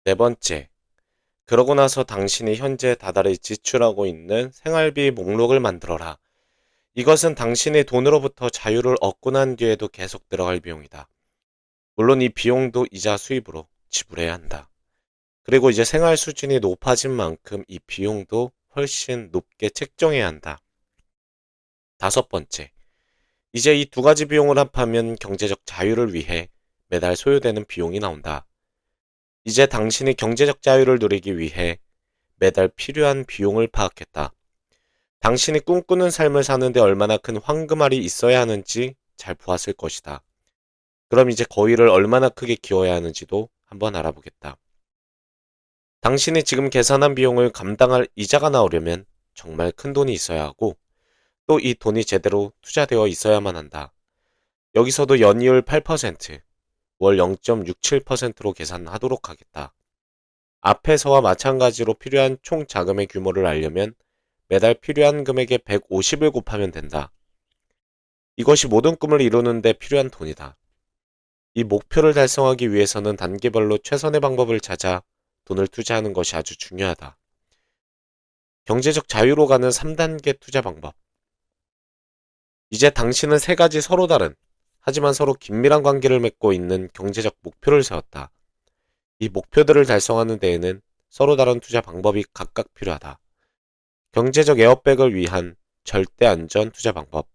네 번째, 그러고 나서 당신이 현재 다달이 지출하고 있는 생활비 목록을 만들어라. 이것은 당신이 돈으로부터 자유를 얻고 난 뒤에도 계속 들어갈 비용이다. 물론 이 비용도 이자 수입으로 지불해야 한다. 그리고 이제 생활 수준이 높아진 만큼 이 비용도 훨씬 높게 책정해야 한다. 다섯 번째, 이제 이 두 가지 비용을 합하면 경제적 자유를 위해 매달 소요되는 비용이 나온다. 이제 당신이 경제적 자유를 누리기 위해 매달 필요한 비용을 파악했다. 당신이 꿈꾸는 삶을 사는데 얼마나 큰 황금알이 있어야 하는지 잘 보았을 것이다. 그럼 이제 거위를 얼마나 크게 키워야 하는지도 한번 알아보겠다. 당신이 지금 계산한 비용을 감당할 이자가 나오려면 정말 큰 돈이 있어야 하고 또 이 돈이 제대로 투자되어 있어야만 한다. 여기서도 연이율 8%, 월 0.67%로 계산하도록 하겠다. 앞에서와 마찬가지로 필요한 총 자금의 규모를 알려면 매달 필요한 금액의 150을 곱하면 된다. 이것이 모든 꿈을 이루는 데 필요한 돈이다. 이 목표를 달성하기 위해서는 단계별로 최선의 방법을 찾아 돈을 투자하는 것이 아주 중요하다. 경제적 자유로 가는 3단계 투자 방법. 이제 당신은 세 가지 서로 다른, 하지만 서로 긴밀한 관계를 맺고 있는 경제적 목표를 세웠다. 이 목표들을 달성하는 데에는 서로 다른 투자 방법이 각각 필요하다. 경제적 에어백을 위한 절대 안전 투자 방법.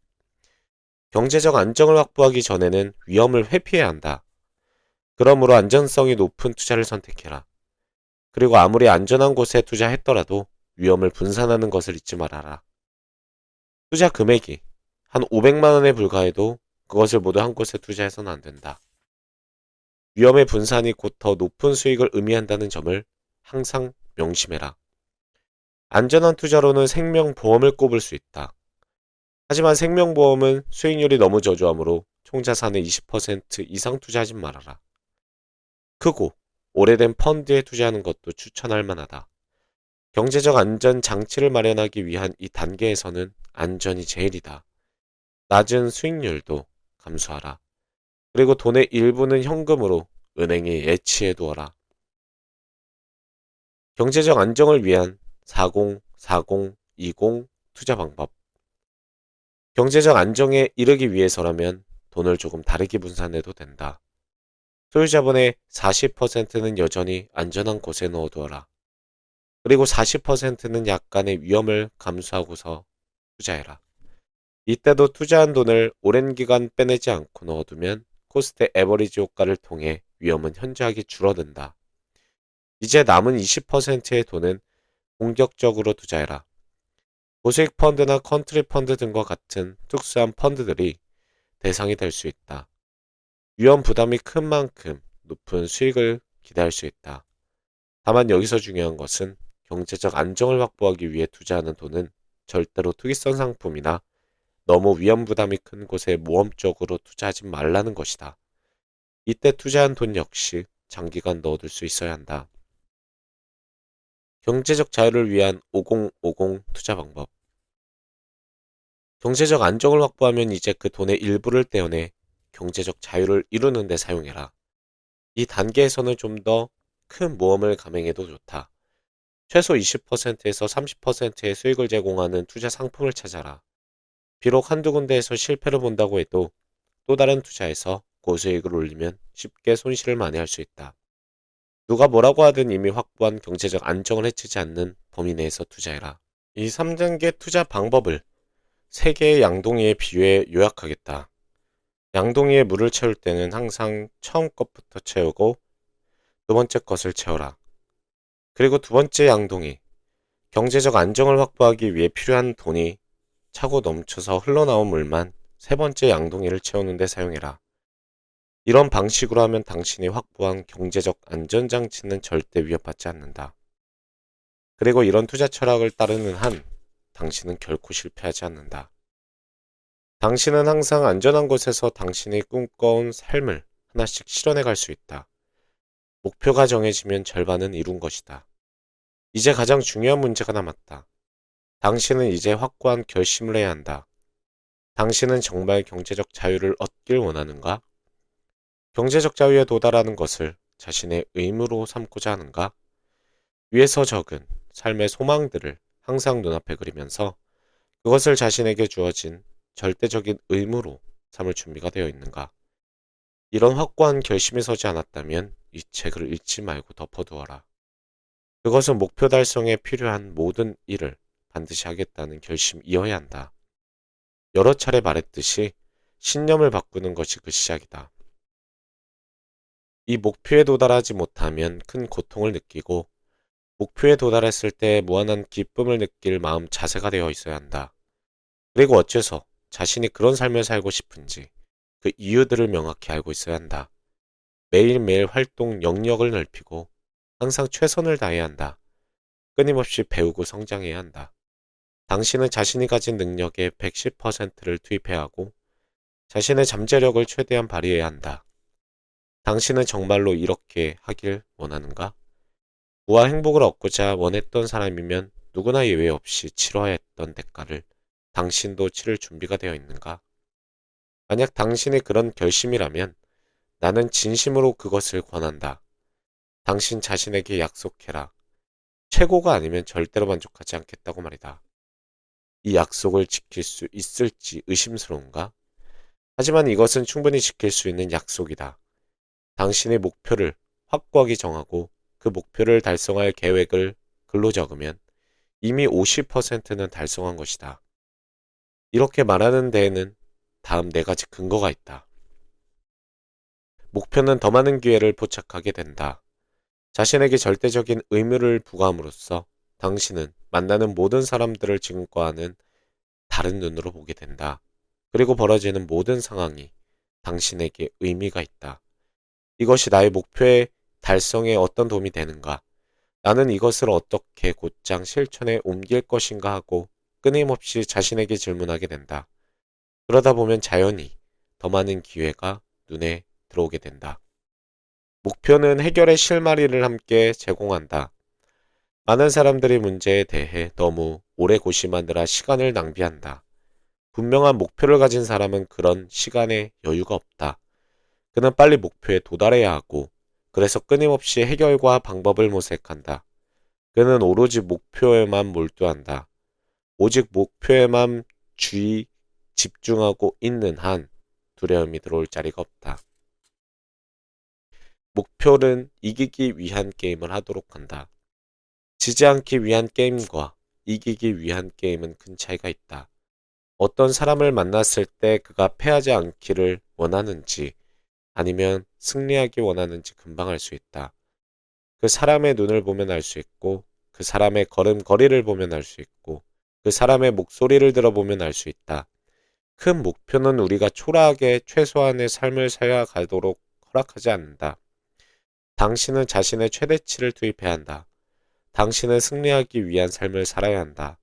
경제적 안정을 확보하기 전에는 위험을 회피해야 한다. 그러므로 안전성이 높은 투자를 선택해라. 그리고 아무리 안전한 곳에 투자했더라도 위험을 분산하는 것을 잊지 말아라. 투자 금액이 한 500만 원에 불과해도 그것을 모두 한 곳에 투자해서는 안 된다. 위험의 분산이 곧 더 높은 수익을 의미한다는 점을 항상 명심해라. 안전한 투자로는 생명보험을 꼽을 수 있다. 하지만 생명보험은 수익률이 너무 저조하므로 총자산의 20% 이상 투자하지 말아라. 크고 오래된 펀드에 투자하는 것도 추천할 만하다. 경제적 안전 장치를 마련하기 위한 이 단계에서는 안전이 제일이다. 낮은 수익률도 감수하라. 그리고 돈의 일부는 현금으로 은행에 예치해 두어라. 경제적 안정을 위한 40-40-20 투자 방법. 경제적 안정에 이르기 위해서라면 돈을 조금 다르게 분산해도 된다. 소유자본의 40%는 여전히 안전한 곳에 넣어두어라. 그리고 40%는 약간의 위험을 감수하고서 투자해라. 이때도 투자한 돈을 오랜 기간 빼내지 않고 넣어두면 코스트 에버리지 효과를 통해 위험은 현저하게 줄어든다. 이제 남은 20%의 돈은 공격적으로 투자해라. 고수익 펀드나 컨트리 펀드 등과 같은 특수한 펀드들이 대상이 될 수 있다. 위험 부담이 큰 만큼 높은 수익을 기대할 수 있다. 다만 여기서 중요한 것은 경제적 안정을 확보하기 위해 투자하는 돈은 절대로 투기성 상품이나 너무 위험 부담이 큰 곳에 모험적으로 투자하지 말라는 것이다. 이때 투자한 돈 역시 장기간 넣어둘 수 있어야 한다. 경제적 자유를 위한 50-50 투자 방법. 경제적 안정을 확보하면 이제 그 돈의 일부를 떼어내 경제적 자유를 이루는 데 사용해라. 이 단계에서는 좀 더 큰 모험을 감행해도 좋다. 최소 20%에서 30%의 수익을 제공하는 투자 상품을 찾아라. 비록 한두 군데에서 실패를 본다고 해도 또 다른 투자에서 고수익을 올리면 쉽게 손실을 만회할 수 있다. 누가 뭐라고 하든 이미 확보한 경제적 안정을 해치지 않는 범위 내에서 투자해라. 이 3단계 투자 방법을 3개의 양동이에 비유해 요약하겠다. 양동이에 물을 채울 때는 항상 처음 것부터 채우고 두 번째 것을 채워라. 그리고 두 번째 양동이, 경제적 안정을 확보하기 위해 필요한 돈이 차고 넘쳐서 흘러나온 물만 세 번째 양동이를 채우는 데 사용해라. 이런 방식으로 하면 당신이 확보한 경제적 안전장치는 절대 위협받지 않는다. 그리고 이런 투자 철학을 따르는 한 당신은 결코 실패하지 않는다. 당신은 항상 안전한 곳에서 당신이 꿈꿔온 삶을 하나씩 실현해 갈 수 있다. 목표가 정해지면 절반은 이룬 것이다. 이제 가장 중요한 문제가 남았다. 당신은 이제 확고한 결심을 해야 한다. 당신은 정말 경제적 자유를 얻길 원하는가? 경제적 자유에 도달하는 것을 자신의 의무로 삼고자 하는가? 위에서 적은 삶의 소망들을 항상 눈앞에 그리면서 그것을 자신에게 주어진 절대적인 의무로 삼을 준비가 되어 있는가? 이런 확고한 결심이 서지 않았다면 이 책을 읽지 말고 덮어두어라. 그것은 목표 달성에 필요한 모든 일을 반드시 하겠다는 결심이어야 한다. 여러 차례 말했듯이 신념을 바꾸는 것이 그 시작이다. 이 목표에 도달하지 못하면 큰 고통을 느끼고 목표에 도달했을 때 무한한 기쁨을 느낄 마음 자세가 되어 있어야 한다. 그리고 어째서 자신이 그런 삶을 살고 싶은지 그 이유들을 명확히 알고 있어야 한다. 매일매일 활동 영역을 넓히고 항상 최선을 다해야 한다. 끊임없이 배우고 성장해야 한다. 당신은 자신이 가진 능력의 110%를 투입해야 하고 자신의 잠재력을 최대한 발휘해야 한다. 당신은 정말로 이렇게 하길 원하는가? 부와 행복을 얻고자 원했던 사람이면 누구나 예외 없이 치러야 했던 대가를 당신도 치를 준비가 되어 있는가? 만약 당신이 그런 결심이라면 나는 진심으로 그것을 권한다. 당신 자신에게 약속해라. 최고가 아니면 절대로 만족하지 않겠다고 말이다. 이 약속을 지킬 수 있을지 의심스러운가? 하지만 이것은 충분히 지킬 수 있는 약속이다. 당신의 목표를 확고하게 정하고 그 목표를 달성할 계획을 글로 적으면 이미 50%는 달성한 것이다. 이렇게 말하는 데에는 다음 네 가지 근거가 있다. 목표는 더 많은 기회를 포착하게 된다. 자신에게 절대적인 의무를 부과함으로써 당신은 만나는 모든 사람들을 지금과는 다른 눈으로 보게 된다. 그리고 벌어지는 모든 상황이 당신에게 의미가 있다. 이것이 나의 목표의 달성에 어떤 도움이 되는가? 나는 이것을 어떻게 곧장 실천에 옮길 것인가 하고 끊임없이 자신에게 질문하게 된다. 그러다 보면 자연히 더 많은 기회가 눈에 들어오게 된다. 목표는 해결의 실마리를 함께 제공한다. 많은 사람들이 문제에 대해 너무 오래 고심하느라 시간을 낭비한다. 분명한 목표를 가진 사람은 그런 시간에 여유가 없다. 그는 빨리 목표에 도달해야 하고 그래서 끊임없이 해결과 방법을 모색한다. 그는 오로지 목표에만 몰두한다. 오직 목표에만 집중하고 있는 한 두려움이 들어올 자리가 없다. 목표는 이기기 위한 게임을 하도록 한다. 지지 않기 위한 게임과 이기기 위한 게임은 큰 차이가 있다. 어떤 사람을 만났을 때 그가 패하지 않기를 원하는지 아니면 승리하기 원하는지 금방 알 수 있다. 그 사람의 눈을 보면 알 수 있고 그 사람의 걸음걸이를 보면 알 수 있고 그 사람의 목소리를 들어보면 알 수 있다. 큰 목표는 우리가 초라하게 최소한의 삶을 살아가도록 허락하지 않는다. 당신은 자신의 최대치를 투입해야 한다. 당신은 승리하기 위한 삶을 살아야 한다.